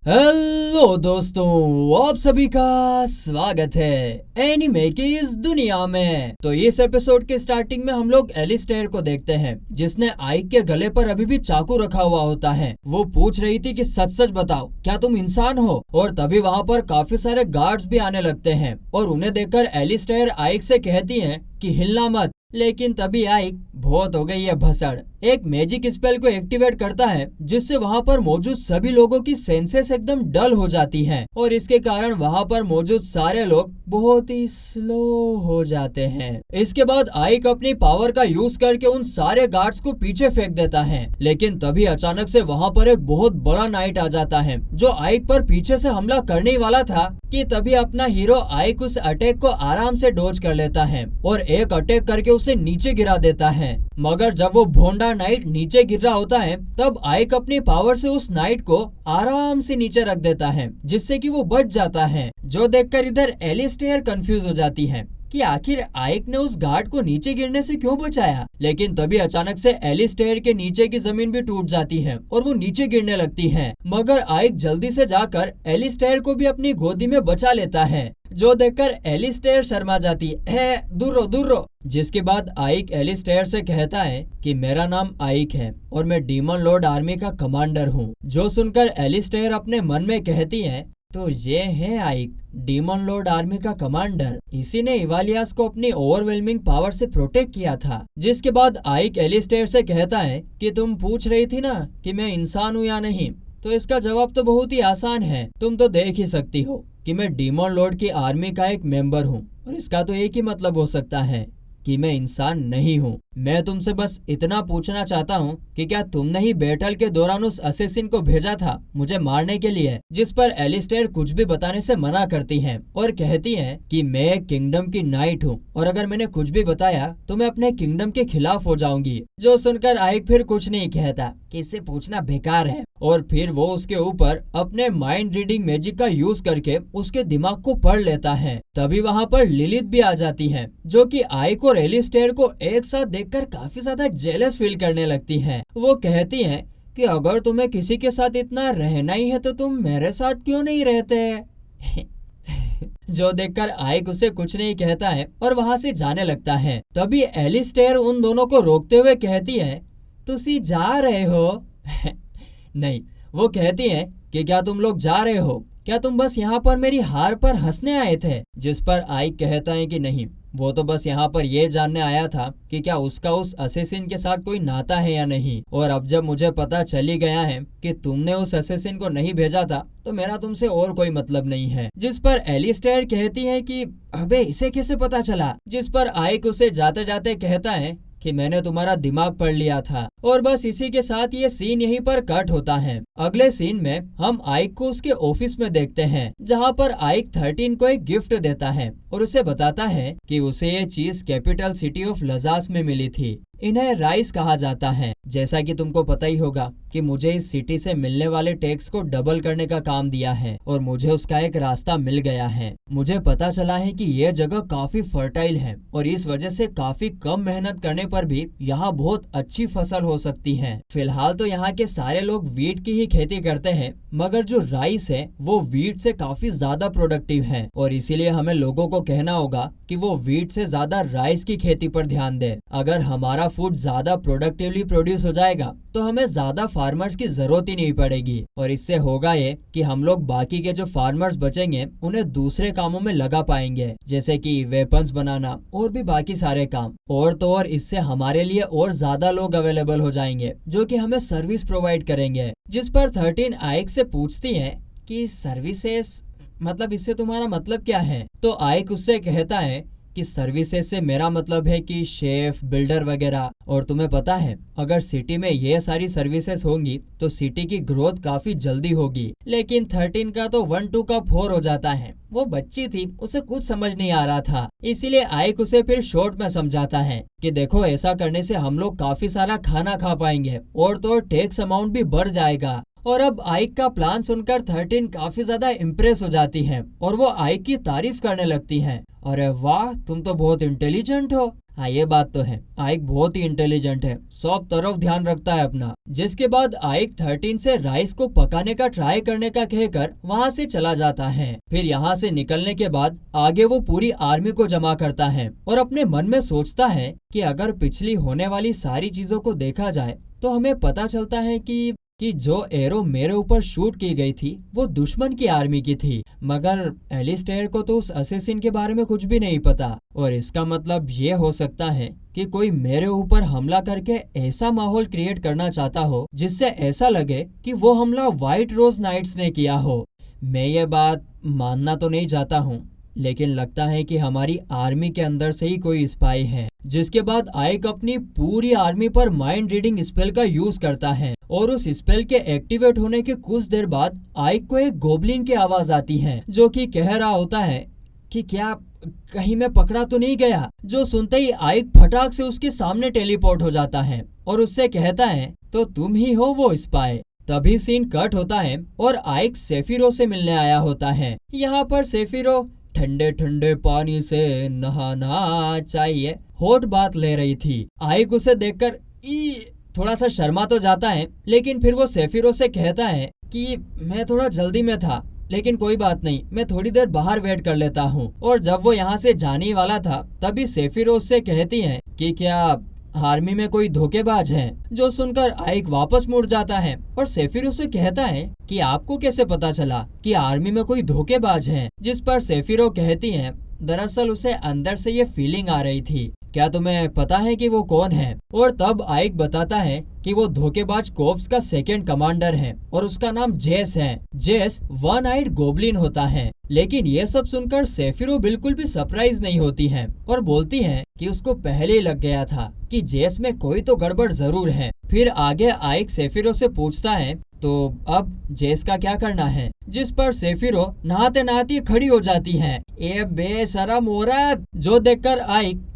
Hello दोस्तों, आप सभी का स्वागत है एनिमे की इस दुनिया में। तो इस एपिसोड के स्टार्टिंग में हम लोग एलिस्टेयर को देखते हैं, जिसने आइक के गले पर अभी भी चाकू रखा हुआ होता है। वो पूछ रही थी कि सच सच बताओ, क्या तुम इंसान हो? और तभी वहाँ पर काफी सारे गार्ड्स भी आने लगते हैं और उन्हें देखकर एलिस्टेयर आइक से कहती है कि हिलना मत। लेकिन तभी आइक बहुत हो गई है भसड़, एक मैजिक स्पेल को एक्टिवेट करता है, जिससे वहाँ पर मौजूद सभी लोगों की सेंसेस एकदम डल हो जाती हैं और इसके कारण वहाँ पर मौजूद सारे लोग बहुत ही स्लो हो जाते हैं। इसके बाद आइक अपनी पावर का यूज करके उन सारे गार्ड्स को पीछे फेंक देता है, लेकिन तभी अचानक से वहाँ पर एक बहुत बड़ा नाइट आ जाता है जो आइक पर पीछे से हमला करने वाला था कि तभी अपना हीरो आइक उस अटैक को आराम से डॉज कर लेता है और एक अटैक करके उसे नीचे गिरा देता है। मगर जब वो भोंडा नाइट नीचे गिर रहा होता है तब आइक अपनी पावर से उस नाइट को आराम से नीचे रख देता है, जिससे कि वो बच जाता है। जो देखकर इधर एलिस्टेयर कंफ्यूज हो जाती है कि आखिर आइक ने उस गार्ड को नीचे गिरने से क्यों बचाया। लेकिन तभी अचानक से एलिस्टेयर के नीचे की जमीन भी टूट जाती है और वो नीचे गिरने लगती है। मगर आइक जल्दी से जाकर एलिस्टेयर को भी अपनी गोदी में बचा लेता है, जो देखकर एलिस्टेयर शर्मा जाती है, दूर रहो दूर रहो। जिसके बाद आइक एलिस्टेयर से कहता है कि मेरा नाम आइक है और मैं डीमन लॉर्ड आर्मी का कमांडर हूँ। जो सुनकर एलिस्टेयर अपने मन में कहती है, तो ये है आइक, डीमन लॉर्ड आर्मी का कमांडर। इसी ने इवालियास को अपनी ओवरवेलमिंग पावर से प्रोटेक्ट किया था। जिसके बाद आइक एलिस्टेयर से कहता है कि तुम पूछ रही थी ना कि मैं इंसान हूँ या नहीं, तो इसका जवाब तो बहुत ही आसान है। तुम तो देख ही सकती हो कि मैं डीमन लॉर्ड की आर्मी का एक मेंबर हूँ और इसका तो एक ही मतलब हो सकता है कि मैं इंसान नहीं हूँ। मैं तुमसे बस इतना पूछना चाहता हूँ कि क्या तुमने ही बैटल के दौरान उस असेसिन को भेजा था मुझे मारने के लिए? जिस पर एलिस्टेयर कुछ भी बताने से मना करती है और कहती है कि मैं एक किंगडम की नाइट हूँ और अगर मैंने कुछ भी बताया तो मैं अपने किंगडम के खिलाफ हो जाऊंगी। जो सुनकर आइक फिर कुछ नहीं कहता कि इससे पूछना बेकार है और फिर वो उसके ऊपर अपने माइंड रीडिंग मैजिक का यूज करके उसके दिमाग को पढ़ लेता है। तभी वहाँ पर लिलिथ भी आ जाती है, जो कि आइक और एलिस्टेयर को एक साथ देखकर काफी ज्यादा जेलस फील करने लगती है। वो कहती है कि अगर तुम्हें किसी के साथ इतना रहना ही है तो तुम मेरे साथ क्यों नहीं रहते? जो देखकर आइक उसे कुछ नहीं कहता है और वहाँ से जाने लगता है। तभी एलिस्टेयर उन दोनों को रोकते हुए कहती है, तुसी जा रहे हो? नहीं, वो कहती है कि क्या तुम लोग जा रहे हो? क्या तुम बस यहाँ पर मेरी हार पर हंसने आए थे? जिस पर आइक कहता है कि नहीं, वो तो बस यहाँ पर ये जानने आया था कि क्या उसका उस असेसिन के साथ कोई नाता है या नहीं। और अब जब मुझे पता चली गया है कि तुमने उस असेसिन को नहीं भेजा था तो मेरा तुमसे और कोई मतलब नहीं है। जिस पर एलिस्टेयर कहती है कि अबे इसे कैसे पता चला? जिस पर आइक उसे जाते जाते कहता है कि मैंने तुम्हारा दिमाग पढ़ लिया था। और बस इसी के साथ ये सीन यहीं पर कट होता है। अगले सीन में हम आइक को उसके ऑफिस में देखते हैं, जहाँ पर आइक 13 को एक गिफ्ट देता है और उसे बताता है कि उसे ये चीज कैपिटल सिटी ऑफ लजास में मिली थी। इन्हें राइस कहा जाता है। जैसा कि तुमको पता ही होगा कि मुझे इस सिटी से मिलने वाले टैक्स को डबल करने का काम दिया है और मुझे उसका एक रास्ता मिल गया है। मुझे पता चला है कि यह जगह काफी फर्टाइल है और इस वजह से काफी कम मेहनत करने पर भी यहाँ बहुत अच्छी फसल हो सकती है। फिलहाल तो यहाँ के सारे लोग वीट की ही खेती करते हैं, मगर जो राइस है वो वीट से काफी ज्यादा प्रोडक्टिव है और इसीलिए हमें लोगों को कहना होगा कि वो वीट से ज्यादा राइस की खेती पर ध्यान दे। अगर हमारा फूड ज्यादा प्रोडक्टिवली प्रोड्यूस हो जाएगा तो हमें ज्यादा फार्मर्स की जरूरत ही नहीं पड़ेगी और इससे होगा ये कि हम लोग बाकी के जो फार्मर्स बचेंगे उन्हें दूसरे कामों में लगा पाएंगे, जैसे कि वेपन्स बनाना और भी बाकी सारे काम। और तो और इससे हमारे लिए और ज्यादा लोग अवेलेबल हो जाएंगे जो कि हमें सर्विस प्रोवाइड करेंगे। जिस पर 13 आइक से पूछती है कि सर्विसेज मतलब इससे तुम्हारा मतलब क्या है? तो आइक उससे कहता है कि सर्विसेज से मेरा मतलब है कि शेफ, बिल्डर वगैरह। और तुम्हें पता है अगर सिटी में ये सारी सर्विसेज होंगी तो सिटी की ग्रोथ काफी जल्दी होगी। लेकिन 13 का तो 1-2 का 4 हो जाता है। वो बच्ची थी, उसे कुछ समझ नहीं आ रहा था, इसीलिए आइक उसे फिर शॉर्ट में समझाता है कि देखो ऐसा करने से हम लोग काफी सारा खाना खा पाएंगे और तो टैक्स अमाउंट भी बढ़ जाएगा। और अब आइक का प्लान सुनकर 13 काफी ज्यादा इम्प्रेस हो जाती है और वो आइक की तारीफ करने लगती है। अरे वाह, तुम तो बहुत इंटेलिजेंट हो। हाँ ये बात तो है, आइक बहुत ही इंटेलिजेंट है, सब तरफ ध्यान रखता है अपना। जिसके बाद आइक 13 से राइस को पकाने का ट्राई करने का कहकर वहाँ से चला जाता है। फिर यहाँ से निकलने के बाद आगे वो पूरी आर्मी को जमा करता है और अपने मन में सोचता है कि अगर पिछली होने वाली सारी चीजों को देखा जाए तो हमें पता चलता है कि जो एरो मेरे ऊपर शूट की गई थी वो दुश्मन की आर्मी की थी, मगर एलिस्टेयर को तो उस असेसिन के बारे में कुछ भी नहीं पता। और इसका मतलब ये हो सकता है कि कोई मेरे ऊपर हमला करके ऐसा माहौल क्रिएट करना चाहता हो जिससे ऐसा लगे कि वो हमला व्हाइट रोज नाइट्स ने किया हो। मैं ये बात मानना तो नहीं चाहता हूँ, लेकिन लगता है कि हमारी आर्मी के अंदर से ही कोई स्पाई है। जिसके बाद आइक अपनी पूरी आर्मी पर माइंड रीडिंग स्पेल का यूज करता है और उस स्पेल के एक्टिवेट होने के कुछ देर बाद आइक को एक गोब्लिन की आवाज आती है जो कि कह रहा होता है कि क्या कहीं मैं पकड़ा तो नहीं गया। जो सुनते ही आइक फटाक से उसके सामने टेलीपोर्ट हो जाता है और उससे कहता है तो तुम ही हो वो स्पाई। तभी सीन कट होता है और आइक सेफिरो से मिलने आया होता है। यहाँ पर सेफिरो ठंडे ठंडे पानी से नहाना चाहिए हॉट बात ले रही थी। आइक उसे देखकर थोड़ा सा शर्मा तो जाता है, लेकिन फिर वो सेफिरो से कहता है कि मैं थोड़ा जल्दी में था, लेकिन कोई बात नहीं, मैं थोड़ी देर बाहर वेट कर लेता हूँ। और जब वो यहाँ से जाने वाला था तभी सेफिरो उससे कहती है कि क्या आर्मी में कोई धोखेबाज है। जो सुनकर आइक वापस मुड़ जाता है और सेफिरो से कहता है कि आपको कैसे पता चला कि आर्मी में कोई धोखेबाज है। जिस पर सेफिरो कहती है दरअसल उसे अंदर से ये फीलिंग आ रही थी, क्या तुम्हें पता है कि वो कौन है। और तब आइक बताता है कि वो धोखेबाज कोर्प्स का सेकंड कमांडर है और उसका नाम जेस है। जेस वन आइड गोब्लिन होता है। लेकिन ये सब सुनकर सेफिरो बिल्कुल भी सरप्राइज नहीं होती है और बोलती है कि उसको पहले ही लग गया था कि जेस में कोई तो गड़बड़ जरूर है। फिर आगे आइक सेफिरो से पूछता है तो अब जेस का क्या करना है। जिस पर सेफिरो नहाते नहाते खड़ी हो जाती है। ए बेशरम औरत। जो देखकर आइक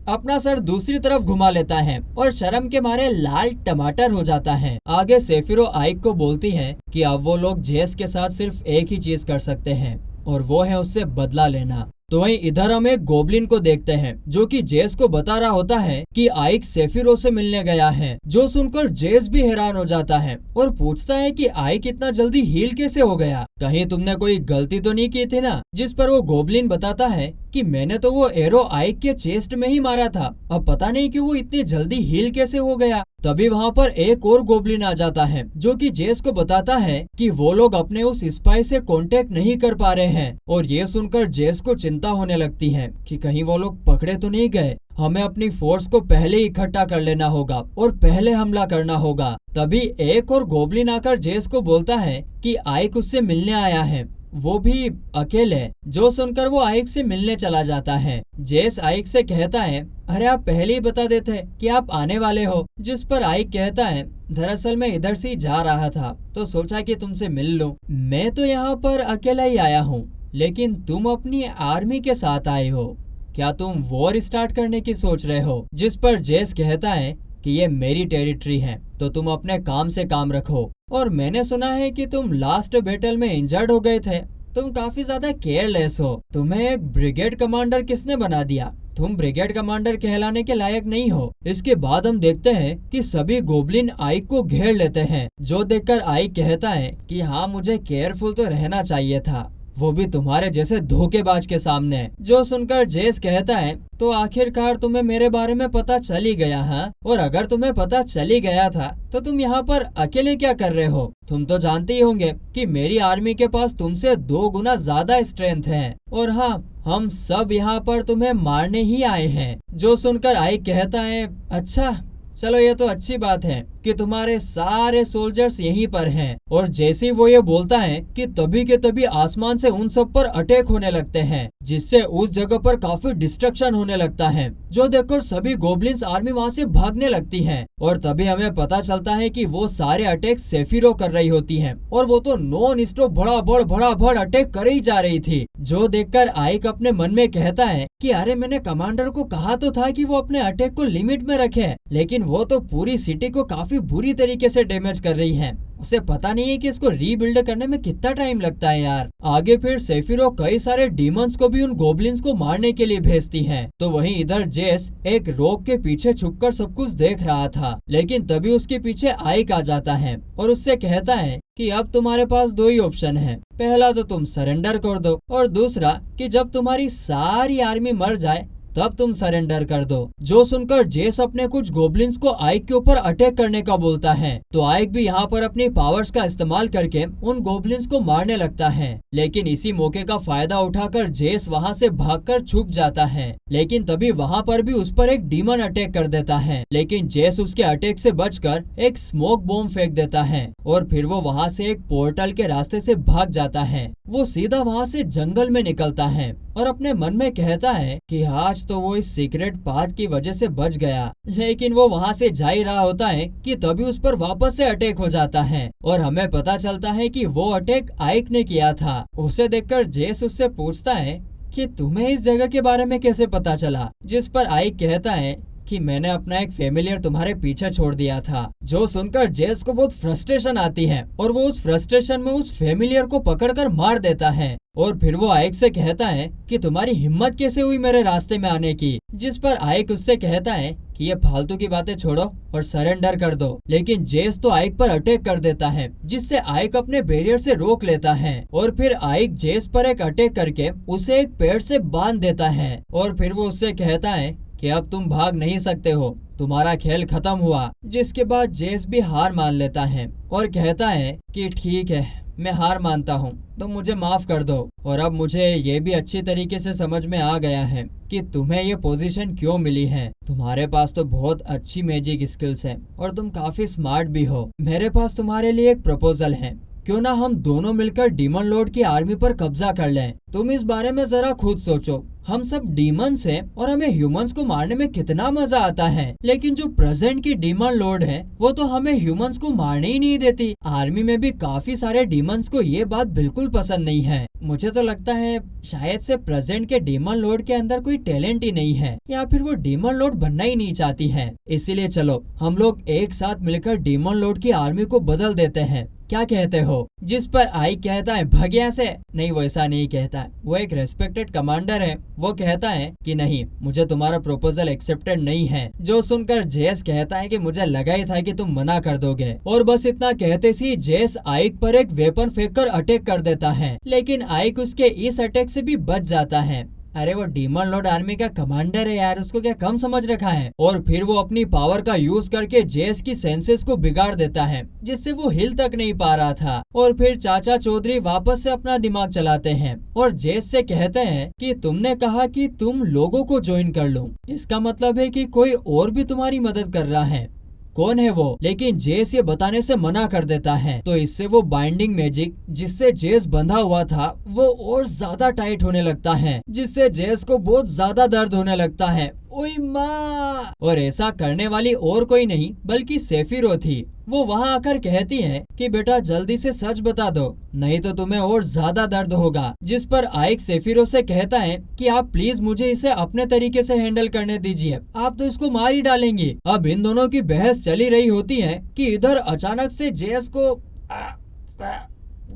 अपना सर दूसरी तरफ घुमा लेता है और शर्म के मारे लाल टमाटर हो जाता है। आगे सेफिरो आइक को बोलती है कि अब वो लोग जेस के साथ सिर्फ एक ही चीज कर सकते हैं और वो है उससे बदला लेना। तो वहीं इधर हम एक गोब्लिन को देखते हैं जो कि जेस को बता रहा होता है कि आइक सेफिरो से मिलने गया है। जो सुनकर जेस भी हैरान हो जाता है और पूछता है कि आइक इतना जल्दी हील कैसे हो गया, कहीं तुमने कोई गलती तो नहीं की थी ना। जिस पर वो गोब्लिन बताता है कि मैंने तो वो एरो आइक के चेस्ट में ही मारा था, अब पता नहीं कि वो इतनी जल्दी हील कैसे हो गया। तभी वहाँ पर एक और गोब्लिन आ जाता है जो कि जेस को बताता है कि वो लोग अपने उस स्पाई से कांटेक्ट नहीं कर पा रहे हैं। और ये सुनकर जेस को चिंता होने लगती है कि कहीं वो लोग पकड़े तो नहीं गए। हमें अपनी फोर्स को पहले इकट्ठा कर लेना होगा और पहले हमला करना होगा। तभी एक और गोब्लिन आकर जेस को बोलता है कि आइक उससे मिलने आया है, वो भी अकेले। जो सुनकर वो आइक से मिलने चला जाता है। जेस आइक से कहता है अरे आप पहले ही बता देते कि आप आने वाले हो। जिस पर आइक कहता है दरअसल मैं इधर से ही जा रहा था तो सोचा कि तुमसे मिल लूं। मैं तो यहाँ पर अकेला ही आया हूँ, लेकिन तुम अपनी आर्मी के साथ आए हो, क्या तुम वॉर स्टार्ट करने की सोच रहे हो। जिस पर जेस कहता है कि ये मेरी टेरिटरी है तो तुम अपने काम से काम रखो। और मैंने सुना है कि तुम लास्ट बैटल में इंजर्ड हो गए थे, तुम काफी ज्यादा केयरलेस हो, तुम्हें एक ब्रिगेड कमांडर किसने बना दिया, तुम ब्रिगेड कमांडर कहलाने के लायक नहीं हो। इसके बाद हम देखते हैं कि सभी गोब्लिन आइक को घेर लेते हैं। जो देखकर आइक कहता है कि हाँ मुझे केयरफुल तो रहना चाहिए था, वो भी तुम्हारे जैसे धोखेबाज के सामने। जो सुनकर जेस कहता है तो आखिरकार तुम्हें मेरे बारे में पता चल ही गया है, और अगर तुम्हें पता चल ही गया था तो तुम यहाँ पर अकेले क्या कर रहे हो। तुम तो जानते ही होंगे कि मेरी आर्मी के पास तुमसे 2 गुना ज्यादा स्ट्रेंथ है, और हाँ हम सब यहाँ पर तुम्हें मारने ही आए हैं। जो सुनकर आइक कहता है अच्छा चलो ये तो अच्छी बात है कि तुम्हारे सारे सोल्जर्स यहीं पर हैं। और जैसे ही वो ये बोलता है कि तभी के तभी आसमान से उन सब पर अटैक होने लगते हैं, जिससे उस जगह पर काफी डिस्ट्रक्शन होने लगता है। जो देखकर सभी गोब्लिन्स आर्मी वहाँ से भागने लगती है। और तभी हमें पता चलता है कि वो सारे अटैक सेफिरो कर रही होती है, और वो तो नॉन स्टॉप बड़ा अटैक कर ही जा रही थी। जो देखकर आइक अपने मन में कहता है कि अरे मैंने कमांडर को कहा तो था कि वो अपने अटैक को लिमिट में रखे, लेकिन वो तो पूरी सिटी को काफी काफी बुरी तरीके से डैमेज कर रही है। उसे पता नहीं है कि इसको रीबिल्ड करने में कितना टाइम लगता है यार। आगे फिर सेफिरो कई सारे डीमंस को भी उन गोब्लिन्स को मारने के लिए भेजती है। तो वहीं इधर जेस एक रॉक के पीछे छुपकर सब कुछ देख रहा था, लेकिन तभी उसके पीछे आइक आ जाता है और उससे कहता है कि अब तुम्हारे पास दो ही ऑप्शन है, पहला तो तुम सरेंडर कर दो और दूसरा कि जब तुम्हारी सारी आर्मी मर जाए तब तुम सरेंडर कर दो। जो सुनकर जेस अपने कुछ गोब्लिन्स को आइक के ऊपर अटैक करने का बोलता है। तो आइक भी यहाँ पर अपनी पावर्स का इस्तेमाल करके उन गोब्लिन्स को मारने लगता है, लेकिन इसी मौके का फायदा उठाकर जेस वहाँ से भागकर छुप जाता है। लेकिन तभी वहाँ पर भी उस पर एक डीमन अटैक कर देता है, लेकिन जेस उसके अटैक से बचकर एक स्मोक बॉम्ब फेंक देता है और फिर वो वहाँ से एक पोर्टल के रास्ते से भाग जाता है। वो सीधा वहाँ से जंगल में निकलता है और अपने मन में कहता है कि आज तो वो इस सीक्रेट पाथ की वजह से बच गया। लेकिन वो वहाँ से जा ही रहा होता है कि तभी उस पर वापस से अटैक हो जाता है और हमें पता चलता है कि वो अटैक आइक ने किया था। उसे देखकर जेस उससे पूछता है कि तुम्हें इस जगह के बारे में कैसे पता चला, जिस पर आइक कहता है कि मैंने अपना एक फेमिलियर तुम्हारे पीछे छोड़ दिया था। जो सुनकर जेस को बहुत फ्रस्ट्रेशन आती है और वो उस फ्रस्ट्रेशन में उस फेमिलियर को पकड़कर मार देता है। और फिर वो आइक से कहता है कि तुम्हारी हिम्मत कैसे हुई मेरे रास्ते में आने की, जिस पर आइक उससे कहता है कि ये फालतू की बातें छोड़ो और सरेंडर कर दो। लेकिन जेस तो आइक पर अटैक कर देता है, जिससे आइक अपने बैरियर से रोक लेता है और फिर आइक जेस पर एक अटैक करके उसे एक पेड़ से बांध देता है और फिर वो उससे कहता है कि अब तुम भाग नहीं सकते हो, तुम्हारा खेल खत्म हुआ। जिसके बाद जेस भी हार मान लेता है और कहता है कि ठीक है, मैं हार मानता हूँ, तो मुझे माफ कर दो। और अब मुझे ये भी अच्छी तरीके से समझ में आ गया है कि तुम्हें ये पोजीशन क्यों मिली है। तुम्हारे पास तो बहुत अच्छी मैजिक स्किल्स है और तुम काफी स्मार्ट भी हो। मेरे पास तुम्हारे लिए एक प्रपोजल है, क्यों ना हम दोनों मिलकर डीमन लॉर्ड की आर्मी पर कब्जा कर लें। तुम इस बारे में जरा खुद सोचो, हम सब डीमंस हैं और हमें ह्यूमंस को मारने में कितना मजा आता है, लेकिन जो प्रेजेंट की डीमन लॉर्ड है वो तो हमें ह्यूमंस को मारने ही नहीं देती। आर्मी में भी काफी सारे डीमंस को ये बात बिल्कुल पसंद नहीं है। मुझे तो लगता है शायद से प्रेजेंट के डीमन लॉर्ड के अंदर कोई टैलेंट ही नहीं है, या फिर वो डीमन लॉर्ड बनना ही नहीं चाहती है। इसीलिए चलो हम लोग एक साथ मिलकर डीमन लॉर्ड की आर्मी को बदल देते हैं, क्या कहते हो। जिस पर आई कहता है भाग यहाँ से। नहीं, वो ऐसा नहीं कहता, वो एक रेस्पेक्टेड कमांडर है। वो कहता है कि नहीं, मुझे तुम्हारा प्रपोजल एक्सेप्टेड नहीं है। जो सुनकर जेस कहता है कि मुझे लगा ही था कि तुम मना कर दोगे। और बस इतना कहते ही जेस आइक पर एक वेपन फेंककर अटैक कर देता है, लेकिन आइक उसके इस अटैक से भी बच जाता है। अरे वो डीमन लॉर्ड आर्मी का कमांडर है यार, उसको क्या कम समझ रखा है। और फिर वो अपनी पावर का यूज करके जेस की सेंसेस को बिगाड़ देता है, जिससे वो हिल तक नहीं पा रहा था। और फिर चाचा चौधरी वापस से अपना दिमाग चलाते हैं और जेस से कहते हैं कि तुमने कहा कि तुम लोगों को ज्वाइन कर लो, इसका मतलब है कि कोई और भी तुम्हारी मदद कर रहा है। कौन है वो? लेकिन जेस ये बताने से मना कर देता है। तो इससे वो बाइंडिंग मैजिक जिससे जेस बंधा हुआ था वो और ज्यादा टाइट होने लगता है, जिससे जेस को बहुत ज्यादा दर्द होने लगता है। ओए माँ! और ऐसा करने वाली और कोई नहीं बल्कि सेफिरो थी। वो वहाँ आकर कहती है कि बेटा जल्दी से सच बता दो, नहीं तो तुम्हें और ज्यादा दर्द होगा। जिस पर आइक सेफिरो से कहता है कि आप प्लीज मुझे इसे अपने तरीके से हैंडल करने दीजिए, आप तो इसको मार ही डालेंगी। अब इन दोनों की बहस चली रही होती है कि इधर अचानक से जेस को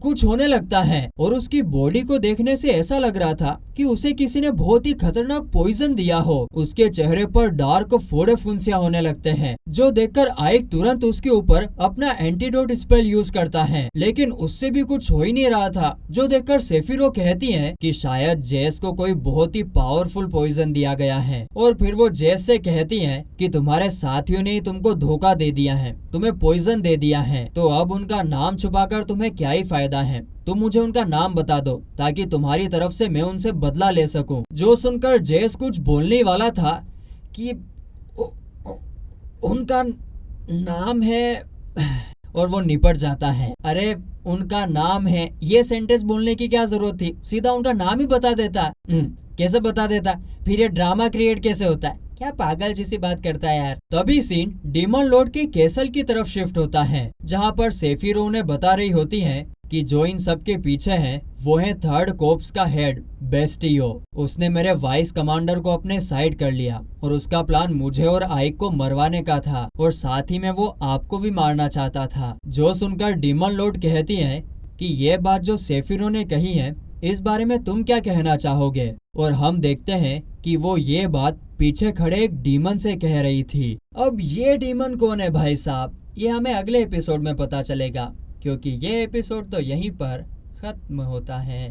कुछ होने लगता है और उसकी बॉडी को देखने से ऐसा लग रहा था कि उसे किसी ने बहुत ही खतरनाक पॉइजन दिया हो। उसके चेहरे पर डार्क फोड़े फुंसियां होने लगते हैं, जो देखकर आइक तुरंत उसके ऊपर अपना एंटीडोट स्पेल यूज करता है, लेकिन उससे भी कुछ हो ही नहीं रहा था। जो देखकर सेफिरो कहती है कि शायद जेस को कोई बहुत ही पावरफुल पॉइजन दिया गया है। और फिर वो जेस से कहती है कि तुम्हारे साथियों ने तुमको धोखा दे दिया है, तुम्हें पॉइजन दे दिया है, तो अब उनका नाम छुपाकर तुम्हें क्या ही फायदा है। तुम मुझे उनका नाम बता दो ताकि तुम्हारी तरफ से मैं उनसे बदला ले सकूं। जो सुनकर जेस कुछ बोलने वाला था कि उनका नाम है, और वो निपट जाता है। अरे उनका नाम है, ये सेंटेंस बोलने की क्या जरूरत थी, सीधा उनका नाम ही बता देता। कैसे बता देता, फिर ये ड्रामा क्रिएट कैसे होता है, क्या पागल जैसी बात करता है यार। तभी सीन डीमन लॉर्ड के कैसल की तरफ शिफ्ट होता है, जहाँ पर सेफिरो ने बता रही होती है कि जो इन सब के पीछे है वो है थर्ड कोर्प्स का हेड बेस्टियो। उसने मेरे वाइस कमांडर को अपने साइड कर लिया और उसका प्लान मुझे और आइक को मरवाने का था और साथ ही में वो आपको भी मारना चाहता था। जो सुनकर डीमन लॉर्ड कहती है कि ये बात जो सेफिरो ने कही है इस बारे में तुम क्या कहना चाहोगे, और हम देखते हैं कि वो ये बात पीछे खड़े एक डीमन से कह रही थी। अब ये डीमन कौन है भाई साहब, ये हमें अगले एपिसोड में पता चलेगा, क्योंकि ये एपिसोड तो यहीं पर खत्म होता है।